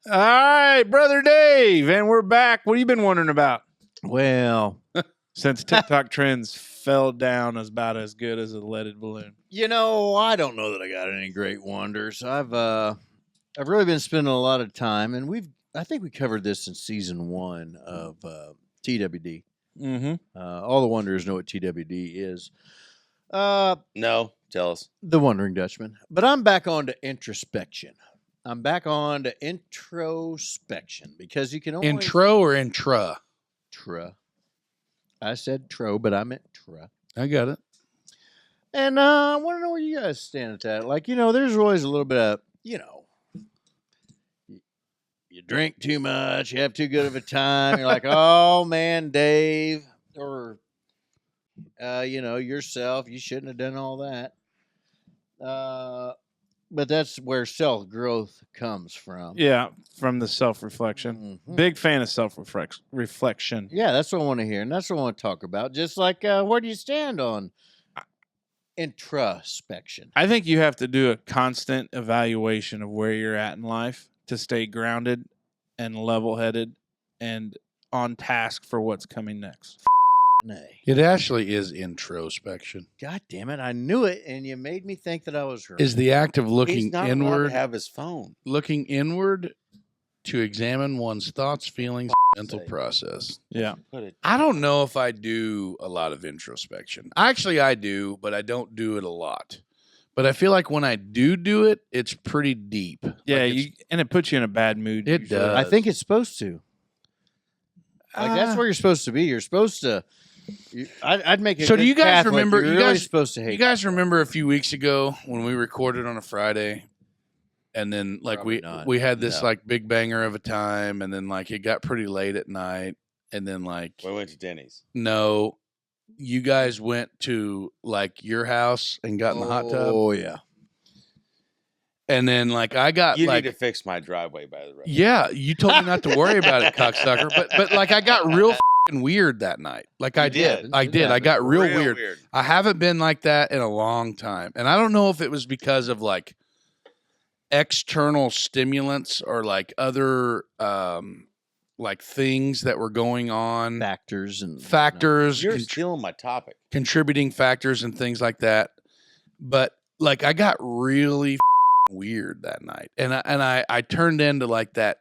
All right, Brother Dave, and we're back. What have you been wondering about? Well, Since TikTok trends fell down about as good as a leaded balloon. I don't know that I got any great wonders. I've really been spending a lot of time, and I think we covered this in season 1 of TWD. Mm-hmm. All the wonders know what TWD is. No, tell us. The Wandering Dutchman. But I'm back on to introspection. I'm back on to introspection because you can only Intro or intra? I said tro, but I meant tra. I got it. And I want to know where you guys stand at that. Like, there's always a little bit of, you drink too much, you have too good of a time. You're like, oh man, Dave, or yourself, you shouldn't have done all that. But that's where self-growth comes from. Yeah, from the self-reflection. Mhm. Big fan of self-reflection. Yeah, that's what I want to hear, and that's what I want to talk about. Just like, where do you stand on introspection? I think you have to do a constant evaluation of where you're at in life to stay grounded and level-headed and on task for what's coming next. Nay. It actually is introspection. God damn it, I knew it, and you made me think that I was right. Is the act of He's looking not allowed to inward, have his phone. looking inward to examine one's thoughts, feelings, mental sake. process. Yeah. Put it. I don't know if I do a lot of introspection. Actually, I do, but I don't do it a lot. But I feel like when I do it, it's pretty deep. Yeah, Like and it puts you in a bad mood. It usually. does. I think it's supposed to. Like, that's where you're supposed to be. You're supposed to. I'd make it. So do you guys Catholic. remember? You're You really guys supposed to hate. You guys remember a few weeks ago when we recorded on a Friday, and then like Probably not. we had this No. like big banger of a time, and then like it got pretty late at night, and then like We went to Denny's. no, you guys went to like your house and got in the hot tub, Oh yeah. and then like I got You like need to fix my driveway, by the way. yeah, you told me not to worry about it, cocksucker, but like I got real fucking weird that night. Like I You did. did. I did. I got real weird. weird. I haven't been like that in a long time. And I don't know if it was because of like external stimulants or like other like things that were going on, Factors and factors, You're stealing my topic. contributing factors and things like that. But like I got really weird that night. And I turned into like that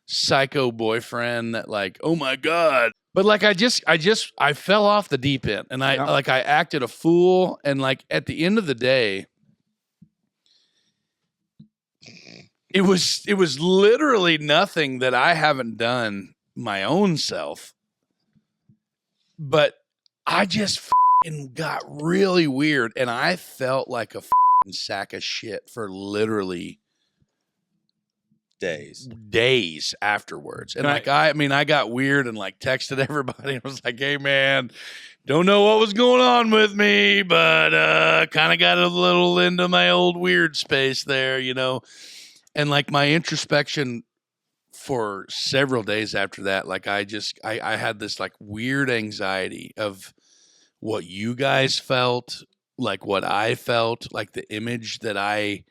psycho boyfriend that like, oh my God. But like I fell off the deep end and I acted a fool, and like at the end of the day it was literally nothing that I haven't done my own self. But I just got really weird, and I felt like a sack of shit for literally days afterwards. And like I got weird and like texted everybody and was like, hey man, don't know what was going on with me, but kind of got a little into my old weird space there, and like my introspection for several days after that, like I had this like weird anxiety of what you guys felt, like what I felt, like the image that I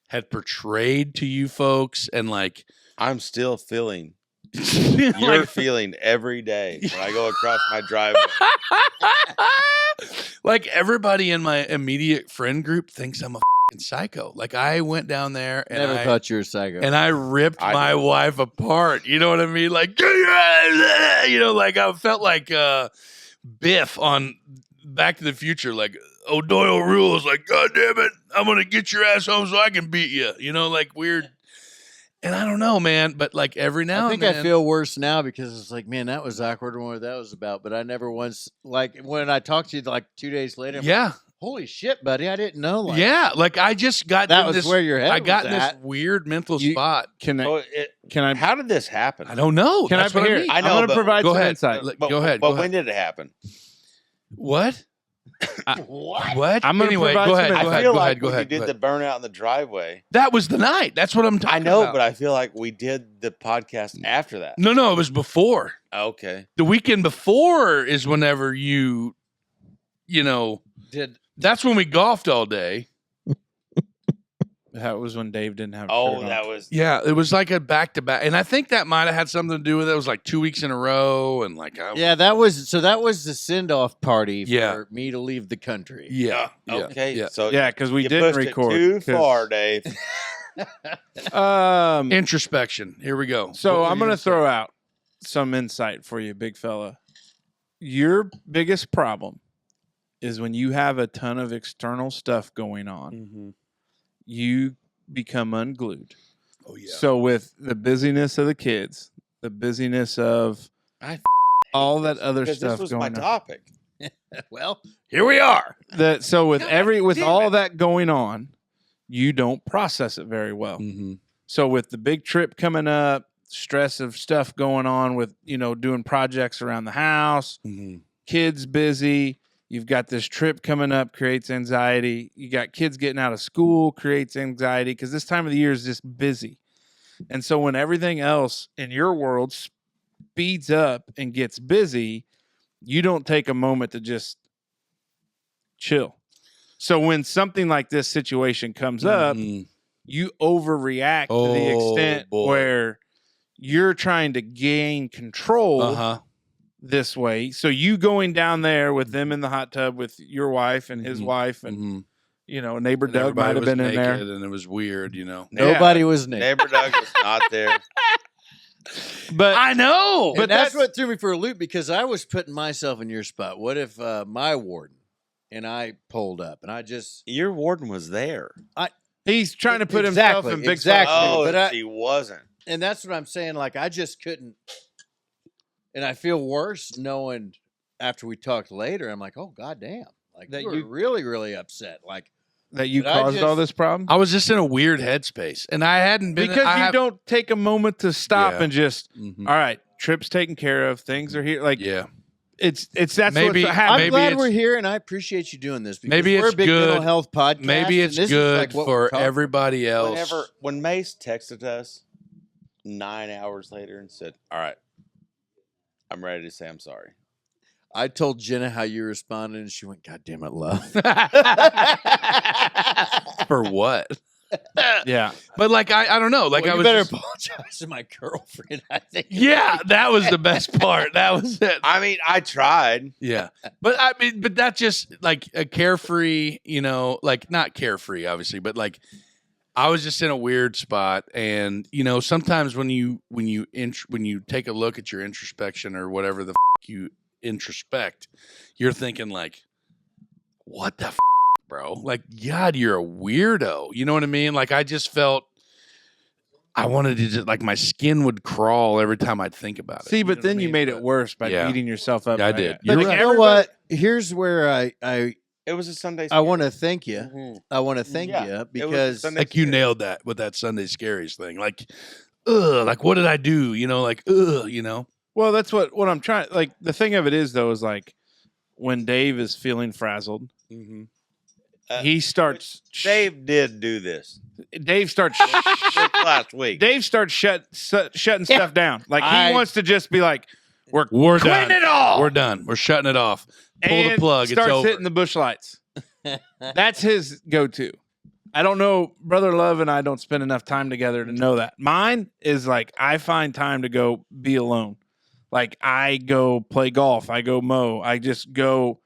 had portrayed to you folks, and like I'm still feeling you're feeling every day when I go across my driveway. like everybody in my immediate friend group thinks I'm a psycho. Like I went down there and Never thought you were a psycho. and I ripped my wife apart. You know what I mean? Like, like I felt like Biff on Back to the Future, like O'Doyle rules, like, God damn it, I'm gonna get your ass home so I can beat you. Like weird. And I don't know, man, but like every now I think and then I feel worse now because it's like, man, that was awkward. I wonder what that was about. But I never once, like when I talked to you like 2 days later, I'm yeah. like, holy shit, buddy, I didn't know. Like, Yeah, like I just got that in was this, where your head I got was in this at. weird mental spot. Can So I? how did this happen? I don't know. Can That's I what hear? I mean. I know, I'm going to but- provide Go some ahead. insight. Go ahead. But Go when ahead. did it happen? What? What? I'm gonna Anyway, provide go some ahead, insight. I feel Go like ahead. Go when ahead. you Go did ahead. the burnout in the driveway. That was the night. That's what I'm talking I know, about. but I feel like we did the podcast after that. No, it was before. Okay. The weekend before is whenever you know, Did that's when we golfed all day. That was when Dave didn't have. a Oh, shirt on. that was. Yeah, it was like a back-to-back. And I think that might have had something to do with it. It was like 2 weeks in a row. And like, Yeah, that was the send-off party for Yeah. me to leave the country. yeah. Okay. Yeah. So Yeah, because we you didn't pushed record it too 'cause- far, Dave. Introspection. Here we go. So What were I'm you going to say? throw out some insight for you, big fella. Your biggest problem is when you have a ton of external stuff going on, you become unglued. Oh, yeah. So with the busyness of the kids, the busyness of all that other Because stuff this was going my on. topic. Well, here we are. So with damn all it. that going on, you don't process it very well. Mm-hmm. So with the big trip coming up, stress of stuff going on with, doing projects around the house, Mm-hmm. kids busy, you've got this trip coming up, creates anxiety. You got kids getting out of school, creates anxiety because this time of the year is just busy. And so when everything else in your world speeds up and gets busy, you don't take a moment to just chill. So when something like this situation comes up, you overreact to the extent boy. where you're trying to gain control Uh-huh. this way. So you going down there with them in the hot tub with your wife and his wife and neighbor And Doug might everybody have was been in there. naked, and it was weird, Nobody was naked. Neighbor Doug was not there. But I know. But that's what threw me for a loop because I was putting myself in your spot. What if my warden and I pulled up and I just Your warden was there. he's trying to put himself in big exactly. Oh, But he wasn't. and that's what I'm saying. Like I just couldn't, and I feel worse knowing after we talked later. I'm like, oh goddamn, like That you were you- really, really upset. Like that you But I caused all just- this problem. I was just in a weird headspace, and I hadn't been Because you don't take a moment to stop Yeah. and just, Mhm. all right, trip's taken care of, things are here. Like Yeah, it's that's Maybe- what's happening. I'm Maybe glad it's- we're here, and I appreciate you doing this. Because Maybe we're it's a big mental good. health podcast. maybe and it's this is good like what we're for talking- everybody else. When Mace texted us 9 hours later and said, "All right, I'm ready to say I'm sorry." I told Jenna how you responded, and she went, "God damn it, love." For what? Yeah. But like I don't know. Like Well, I you was better just- apologize to my girlfriend. I think. Yeah, that was the best part. That was it. I mean, I tried. Yeah. But but that's just like a carefree, like not carefree, obviously, but like I was just in a weird spot. And, sometimes when you take a look at your introspection or whatever the you introspect, you're thinking like, what the bro? Like, God, you're a weirdo. You know what I mean? Like, I just felt I wanted to just like my skin would crawl every time I'd think about it. See, You but know what then I you mean? made it But- worse by Yeah. beating yourself up. Yeah, I by did. it. You're But right. you know what? Here's where I It was a Sunday. I want to thank you. Mhm. I want to thank Yeah, you it was because Sunday- Like you nailed that with that Sunday Scaries thing. Like, like what did I do? Well, that's what I'm trying. Like the thing of it is though, is like when Dave is feeling frazzled, he starts. Dave did do this Dave starts. last week. Dave starts shutting stuff down. Like he I- wants to just be like, we're We're quitting done. it all. We're done. We're shutting it off. Pull the and plug. It's Starts over. hitting the bush lights. That's his go-to. I don't know. Brother Love and I don't spend enough time together to know that. Mine is like I find time to go be alone. Like I go play golf. I go mow. I just go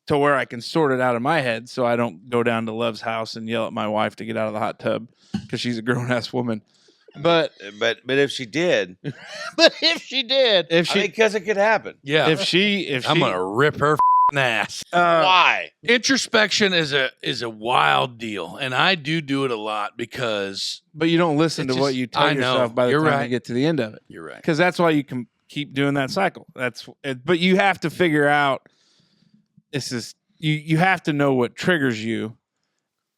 to where I can sort it out in my head so I don't go down to Love's house and yell at my wife to get out of the hot tub because she's a grown-ass woman. But But if she did, but if she did, if she because it could happen. yeah. if she I'm gonna rip her ass. Why? Introspection is a wild deal, and I do it a lot because but you don't listen It's to what just- you tell I know. yourself by the You're time right. you get to the end of it. you're right. Because that's why you can keep doing that cycle. That's it, but you have to figure out this is you have to know what triggers you,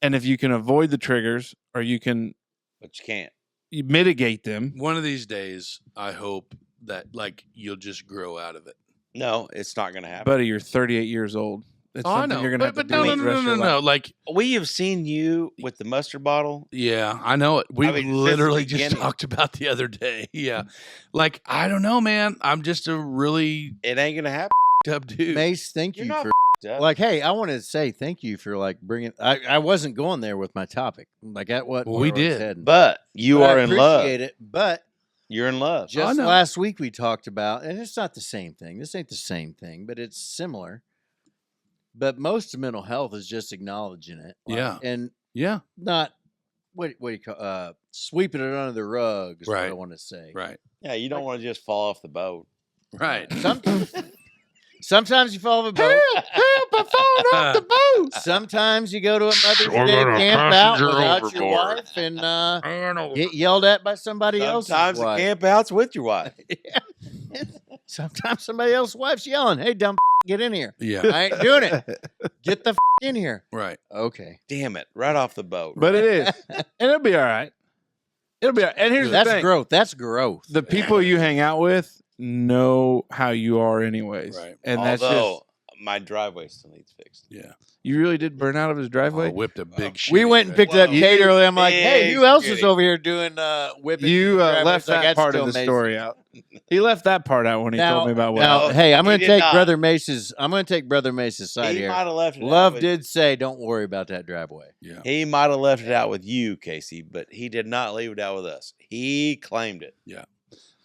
and if you can avoid the triggers or you can But you can't. you mitigate them. One of these days, I hope that like you'll just grow out of it. No, it's not going to happen. Buddy, you're 38 years old. It's Oh, I something know. you're gonna have but to no, deal no, with the no, rest no, of your no. life. Like, We have seen you with the mustard bottle. yeah, I know it. We I mean, since the literally just beginning. talked about the other day. Yeah, like I don't know, man. I'm just a really It ain't going to happen. up dude. Mace, thank You're you not for Jeff? Like, hey, I want to say thank you for like bringing. I wasn't going there with my topic. Like at what Well, we where I was did. heading. But you But are I in love. appreciate it. But You're in love. just know. last week we talked about, and it's not the same thing. This ain't the same thing, but it's similar. But most of mental health is just acknowledging it. Yeah. And Yeah. not what do you call sweeping it under the rug is what I Right. want to say. Right. Yeah, you don't want to just fall off the boat. Right. Sometimes you fall off a boat. Help! I'm falling off the boat. Sometimes you go to a Mother's Or Day got a camp out passenger without your overboard. wife and get yelled at by somebody else's Sometimes the wife. camp out's with your wife. Sometimes somebody else's wife's yelling, "Hey, dumb, get in here! Yeah. I ain't doing it. Get the in here." Right. Okay, Damn it! Right off the boat. But it is, and it'll be all right. It'll be all right. And here's the that's thing: growth. That's growth. the people you hang out with know how you are, anyways. Right. And that's Although just my driveway still needs fixed. Yeah. you really did burn out of his I driveway. whipped a big shit. We went and picked Well, up Kate earlier. I'm like, "Hey, who big else is shitty. over here doing whipping?" You driveways?" left Like, that "That's part still of the amazing." story out. He left that part out when he told me about what. Now, happened. hey, I'm He going to did take not. Brother Mace's. I'm going to take Brother Mace's side He here. might have left it. Love out with, did say, "Don't worry about that driveway." Yeah. He might have left it out with you, Casey, but he did not leave it out with us. He claimed it.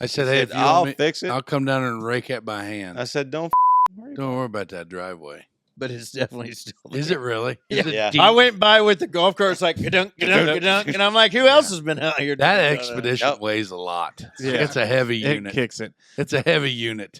I said, He hey, said, if you I'll want me, fix it. I'll come down and rake it by hand. I said, don't worry. Don't worry about that driveway. But it's definitely still. Is it really? Yeah. Is it Yeah. deep? I went by with the golf cart. It's like gadunk, gadunk, gadunk, and I'm like, "Who else has been out here?" That doing expedition Yep. weighs a lot. Yeah. It's a heavy It unit. kicks it. It's a heavy unit.